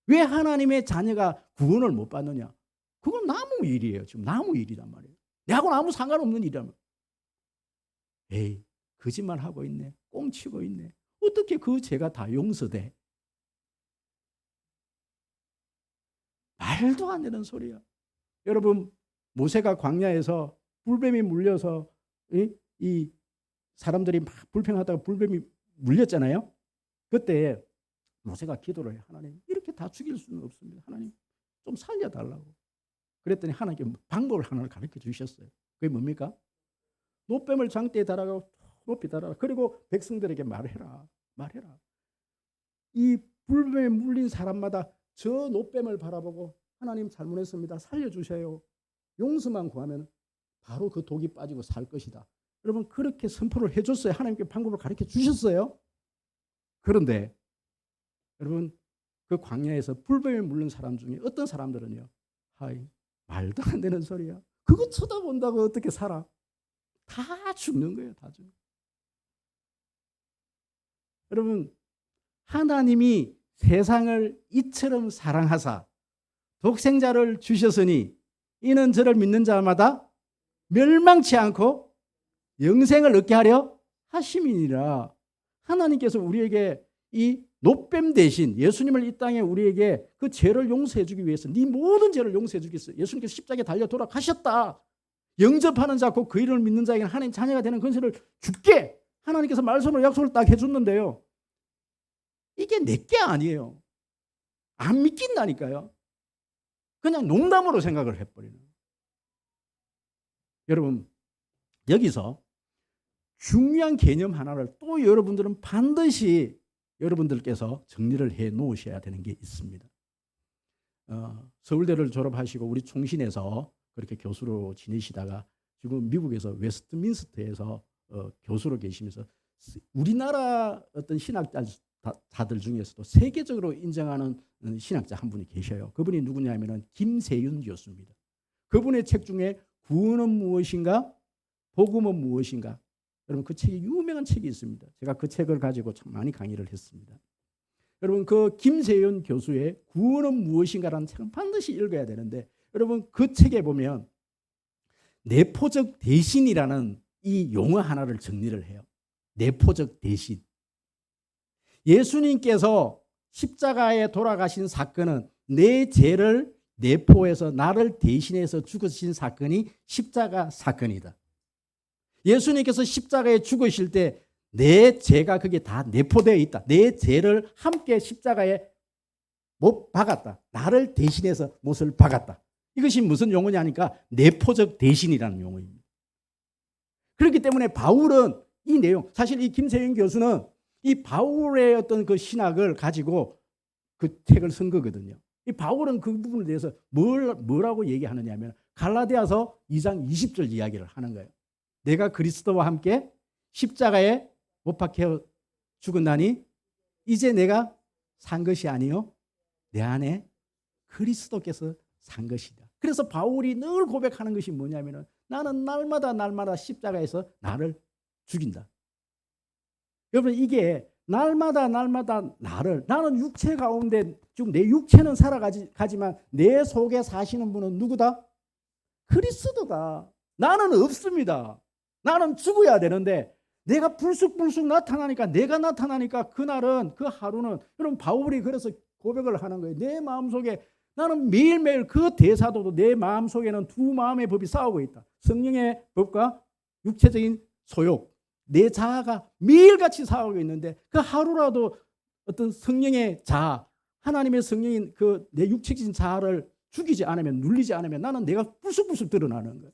하나님의 자녀가 구원을 못 받느냐? 그건 나무 일이에요. 지금 나무 일이란 말이에요. 내하고는 아무 상관없는 일이란 말이에요. 에이, 거짓말하고 있네. 꽁치고 있네. 어떻게 그 죄가 다 용서돼? 말도 안 되는 소리야. 여러분, 모세가 광야에서 불뱀이 물려서 이 사람들이 막 불평하다가 불뱀이 물렸잖아요. 그때 모세가 기도를 해요. 하나님, 이렇게 다 죽일 수는 없습니다. 하나님, 좀 살려달라고. 그랬더니 하나님께 방법을 하나를 가르쳐 주셨어요. 그게 뭡니까? 노뱀을 장대에 달아가고 높이 달아라. 그리고 백성들에게 말해라. 이 불뱀에 물린 사람마다 저 노뱀을 바라보고 하나님 잘못했습니다. 살려주세요. 용서만 구하면 바로 그 독이 빠지고 살 것이다. 여러분, 그렇게 선포를 해줬어요. 하나님께 방법을 가르쳐 주셨어요. 그런데 여러분, 그 광야에서 불뱀에 물린 사람 중에 어떤 사람들은요, 말도 안 되는 소리야. 그거 쳐다본다고 어떻게 살아? 다 죽는 거예요. 다 죽는. 여러분, 하나님이 세상을 이처럼 사랑하사 독생자를 주셨으니 이는 저를 믿는 자마다 멸망치 않고 영생을 얻게 하려 하심이니라. 하나님께서 우리에게 이 노뱀 대신 예수님을 이 땅에 우리에게 그 죄를 용서해 주기 위해서 네 모든 죄를 용서해 주겠어. 예수님께서 십자가에 달려 돌아가셨다. 영접하는 자 곧 그 이름을 믿는 자에게는 하나님 자녀가 되는 권세를 줄게. 하나님께서 말씀으로 약속을 딱 해줬는데요. 이게 내게 아니에요. 안 믿긴다니까요. 그냥 농담으로 생각을 해버리는 거예요. 여러분, 여기서 중요한 개념 하나를 또 여러분들은 반드시 여러분들께서 정리를 해 놓으셔야 되는 게 있습니다. 서울대를 졸업하시고 우리 총신에서 그렇게 교수로 지내시다가 지금 미국에서 웨스트민스터에서 교수로 계시면서 우리나라 어떤 신학자들 중에서도 세계적으로 인정하는 신학자 한 분이 계셔요. 그분이 누구냐면은 김세윤 교수입니다. 그분의 책 중에 구원은 무엇인가? 복음은 무엇인가? 여러분 그 책이 유명한 책이 있습니다. 제가 그 책을 가지고 참 많이 강의를 했습니다. 여러분 그 김세윤 교수의 구원은 무엇인가라는 책은 반드시 읽어야 되는데 여러분 그 책에 보면 내포적 대신이라는 이 용어 하나를 정리를 해요. 내포적 대신. 예수님께서 십자가에 돌아가신 사건은 내 죄를 내포해서 나를 대신해서 죽으신 사건이 십자가 사건이다. 예수님께서 십자가에 죽으실 때 내 죄가 그게 다 내포되어 있다. 내 죄를 함께 십자가에 못 박았다. 나를 대신해서 못을 박았다. 이것이 무슨 용어냐 하니까 내포적 대신이라는 용어입니다. 그렇기 때문에 바울은 이 내용, 사실 이 김세윤 교수는 이 바울의 어떤 그 신학을 가지고 그 책을 쓴 거거든요. 이 바울은 그 부분에 대해서 뭐라고 얘기하느냐 하면 갈라디아서 2장 20절 이야기를 하는 거예요. 내가 그리스도와 함께 십자가에 못 박혀 죽었나니 이제 내가 산 것이 아니요 내 안에 그리스도께서 산 것이다. 그래서 바울이 늘 고백하는 것이 뭐냐면은 나는 날마다 십자가에서 나를 죽인다. 여러분 이게 날마다 나는 육체 가운데 지금 내 육체는 살아가지만 내 속에 사시는 분은 누구다? 그리스도다. 나는 없습니다. 나는 죽어야 되는데 내가 불쑥불쑥 내가 나타나니까 그날은 그 하루는 여러분 바울이 그래서 고백을 하는 거예요. 내 마음속에 나는 매일매일 그 대사도도 내 마음속에는 두 마음의 법이 싸우고 있다. 성령의 법과 육체적인 소욕. 내 자아가 매일같이 싸우고 있는데 그 하루라도 어떤 성령의 자아, 하나님의 성령인 그 내 육체적인 자아를 죽이지 않으면 눌리지 않으면 나는 내가 불쑥불쑥 드러나는 거예요.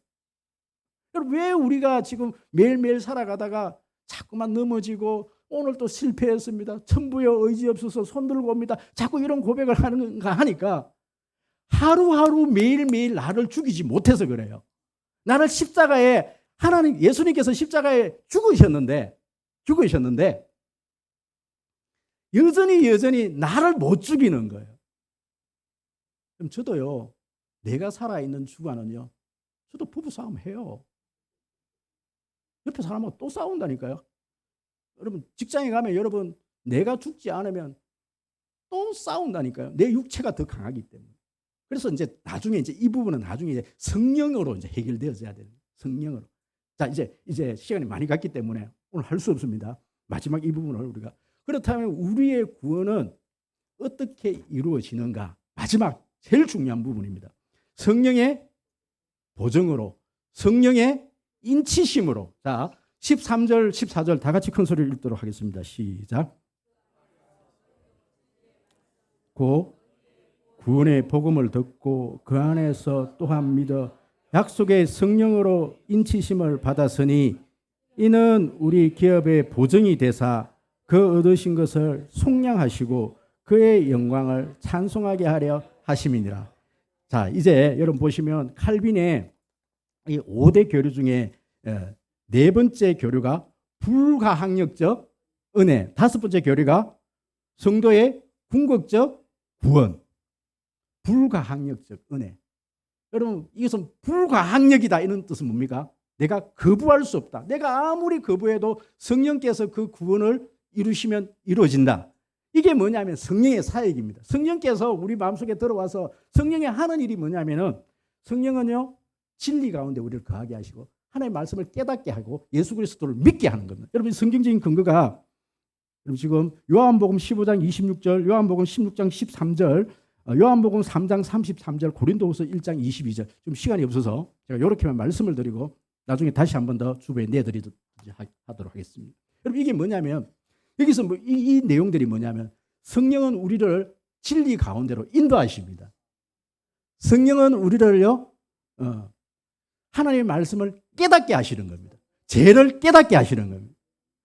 여러분 왜 우리가 지금 매일매일 살아가다가 자꾸만 넘어지고 오늘 또 실패했습니다. 천부여 의지 없어서 손 들고 옵니다. 자꾸 이런 고백을 하는가 하니까 하루하루 매일매일 나를 죽이지 못해서 그래요. 나를 십자가에 예수님께서 십자가에 죽으셨는데 여전히 나를 못 죽이는 거예요. 그럼 저도요, 내가 살아있는 주간은요, 저도 부부싸움 해요. 옆에 사람하고 또 싸운다니까요. 여러분, 직장에 가면 여러분, 내가 죽지 않으면 또 싸운다니까요. 내 육체가 더 강하기 때문에. 그래서 이제 나중에 이 부분은 나중에 이제 성령으로 이제 해결되어져야 되는 거예요. 성령으로. 자, 이제 시간이 많이 갔기 때문에 오늘 할 수 없습니다. 마지막 이 부분을 우리가. 그렇다면 우리의 구원은 어떻게 이루어지는가? 마지막 제일 중요한 부분입니다. 성령의 보정으로, 성령의 인치심으로. 자, 13절, 14절 다 같이 큰 소리를 읽도록 하겠습니다. 시작. 고 구원의 복음을 듣고 그 안에서 또한 믿어 약속의 성령으로 인치심을 받았으니 이는 우리 기업의 보증이 되사 그 얻으신 것을 속량하시고 그의 영광을 찬송하게 하려 하심이니라. 자, 이제 여러분 보시면 칼빈의 이 5대 교류 중에 네 번째 교류가 불가항력적 은혜, 다섯 번째 교류가 성도의 궁극적 구원. 불가항력적 은혜. 여러분 이것은 불가항력이다 이런 뜻은 뭡니까? 내가 거부할 수 없다. 내가 아무리 거부해도 성령께서 그 구원을 이루시면 이루어진다. 이게 뭐냐면 성령의 사역입니다. 성령께서 우리 마음속에 들어와서 성령이 하는 일이 뭐냐면은 성령은요 진리 가운데 우리를 거하게 하시고 하나님의 말씀을 깨닫게 하고 예수 그리스도를 믿게 하는 겁니다. 여러분 성경적인 근거가 그럼 지금 요한복음 15장 26절, 요한복음 16장 13절, 요한복음 3장 33절, 고린도후서 1장 22절. 지금 시간이 없어서 제가 이렇게만 말씀을 드리고 나중에 다시 한 번 더 주부에 내드리도록 하겠습니다. 그럼 이게 뭐냐면 여기서 이 내용들이 뭐냐면 성령은 우리를 진리 가운데로 인도하십니다. 성령은 우리를요 하나님의 말씀을 깨닫게 하시는 겁니다. 죄를 깨닫게 하시는 겁니다.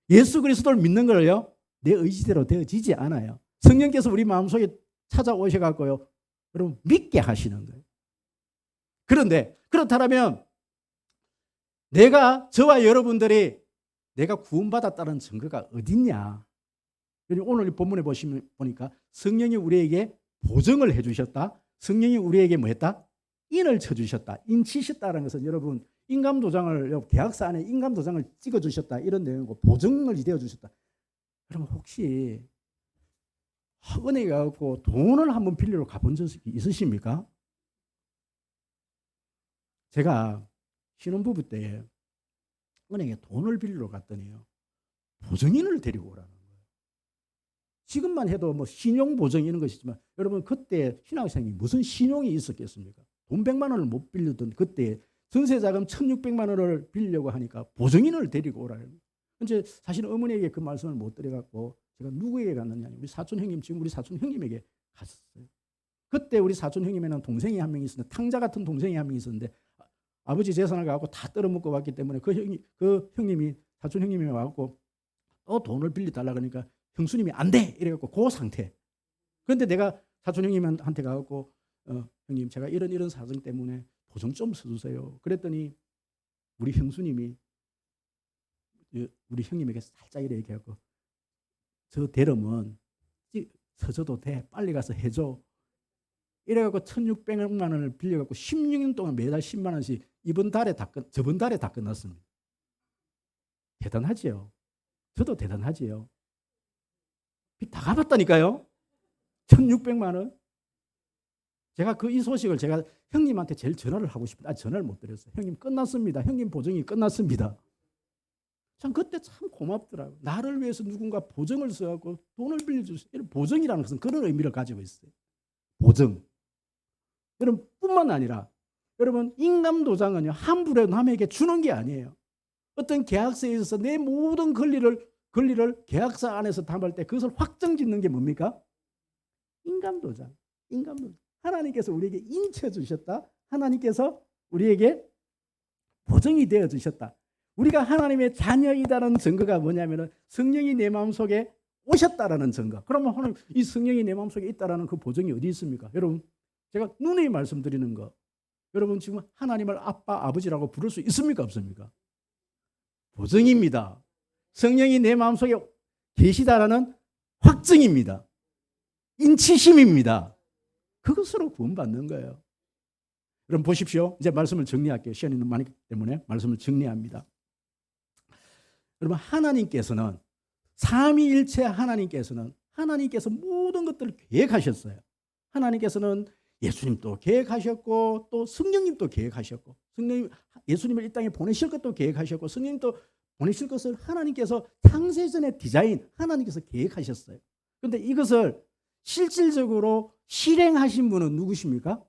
예수 그리스도를 믿는 걸요 내 의지대로 되어지지 않아요. 성령께서 우리 마음속에 찾아오셔갖고요 여러분 믿게 하시는 거예요. 그런데 그렇다면 저와 여러분들이 내가 구원받았다는 증거가 어딨냐? 오늘 본문에 보니까 성령이 우리에게 보증을 해주셨다. 성령이 우리에게 뭐 했다? 인을 쳐주셨다. 인치셨다는 것은 여러분 인감도장을 계약서 안에 인감도장을 찍어주셨다. 이런 내용이고 보증을 되어주셨다. 그러면 혹시 은행에 가고 돈을 한번 빌리러 가본 적이 있으십니까? 제가 신혼부부 때 은행에 돈을 빌리러 갔더니요 보증인을 데리고 오라는 거예요. 지금만 해도 뭐 신용보증 이런 것이지만 여러분 그때 신학생이 무슨 신용이 있었겠습니까? 돈 100만 원을 못 빌리던 그때 전세자금 1,600만 원을 빌리려고 하니까 보증인을 데리고 오라는 거예요. 이제 사실 어머니에게 그 말씀을 못 드려갖고 제가 누구에게 갔느냐, 우리 사촌 형님, 지금 우리 사촌 형님에게 갔었어요. 그때 우리 사촌 형님에는 동생이 한 명 있었는데 탕자 같은 동생이 한 명 있었는데 아버지 재산을 갖고 다 떨어먹고 왔기 때문에 그 형님이 사촌 형님이 와갖고 돈을 빌려달라 그러니까 형수님이 안 돼 이래갖고 그 상태. 그런데 내가 사촌 형님한테 가갖고 형님 제가 이런 사정 때문에 보증 좀 서주세요. 그랬더니 우리 형수님이 우리 형님에게 살짝 이렇게 얘기하고 저 대름은 서줘도 돼. 빨리 가서 해줘. 이래갖고 1,600만 원을 빌려갖고 16년 동안 매달 10만 원씩 저번 달에 다 끝났습니다. 대단하지요. 저도 대단하지요. 빚 다 갚았다니까요. 1,600만 원. 제가 이 소식을 제가 형님한테 제일 전화를 하고 싶은데 전화를 못 드렸어요. 형님 끝났습니다. 형님 보증이 끝났습니다. 참 그때 참 고맙더라고요. 나를 위해서 누군가 보증을 써갖고 돈을 빌려주세요. 이런 보증이라는 것은 그런 의미를 가지고 있어요. 보증. 여러분 뿐만 아니라 여러분 인감도장은요 함부로 남에게 주는 게 아니에요. 어떤 계약서에 있어서 내 모든 권리를 계약서 안에서 담을 때 그것을 확정짓는 게 뭡니까? 인감도장. 하나님께서 우리에게 인쳐 주셨다. 하나님께서 우리에게 보증이 되어 주셨다. 우리가 하나님의 자녀이다라는 증거가 뭐냐면은 성령이 내 마음속에 오셨다라는 증거. 그러면 하나님 이 성령이 내 마음속에 있다라는 그 보증이 어디 있습니까? 여러분 제가 누누이 말씀드리는 거. 여러분 지금 하나님을 아빠 아버지라고 부를 수 있습니까 없습니까? 보증입니다. 성령이 내 마음속에 계시다라는 확증입니다. 인치심입니다. 그것으로 구원받는 거예요. 여러분 보십시오. 이제 말씀을 정리할게요. 시간이 너무 많기 때문에 말씀을 정리합니다. 여러분 하나님께서는 삼위일체 하나님께서 모든 것들을 계획하셨어요. 하나님께서는 예수님도 계획하셨고 또 성령님도 계획하셨고 예수님을 이 땅에 보내실 것도 계획하셨고 성령님도 보내실 것을 하나님께서 창세전의 디자인 하나님께서 계획하셨어요. 그런데 이것을 실질적으로 실행하신 분은 누구십니까?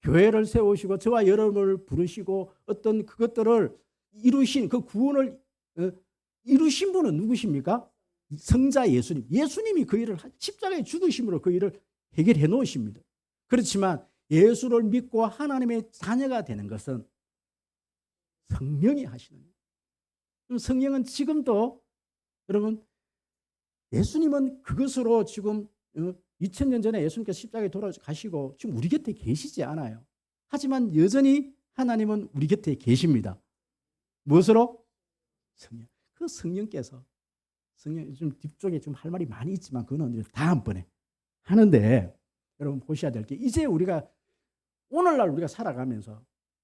교회를 세우시고 저와 여러분을 부르시고 어떤 그것들을 이루신 그 구원을 이루신 분은 누구십니까? 성자 예수님. 예수님이 그 일을 십자가에 죽으심으로 그 일을 해결해 놓으십니다. 그렇지만 예수를 믿고 하나님의 자녀가 되는 것은 성령이 하시는 거예요. 성령은 지금도 여러분 예수님은 그것으로 지금 2000년 전에 예수님께서 십자가에 돌아가시고 지금 우리 곁에 계시지 않아요. 하지만 여전히 하나님은 우리 곁에 계십니다. 무엇으로? 성령. 그 성령께서 성령 좀 뒤쪽에 좀 할 말이 많이 있지만 그거는 다음번에 하는데 여러분 보셔야 될 게 이제 우리가 오늘날 우리가 살아가면서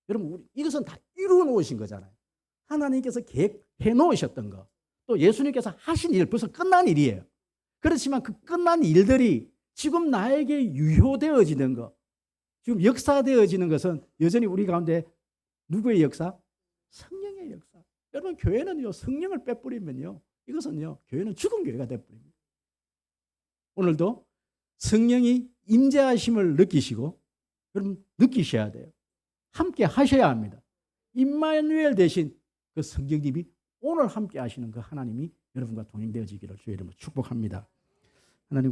여러분 이것은 다 이루어 놓으신 거잖아요. 하나님께서 계획해 놓으셨던 거. 또 예수님께서 하신 일 벌써 끝난 일이에요. 그렇지만 그 끝난 일들이 지금 나에게 유효되어지는 것, 지금 역사되어지는 것은 여전히 우리 가운데 누구의 역사? 성령의 역사. 여러분 교회는요 성령을 빼버리면요 이것은요, 교회는 죽은 교회가 되어버립니다. 오늘도 성령이 임재하심을 느끼시고, 여러분 느끼셔야 돼요. 함께 하셔야 합니다. 임마누엘 대신 그 성령님이 오늘 함께 하시는 그 하나님이 여러분과 동행되어지기를 주의 이름으로 축복합니다. 하나님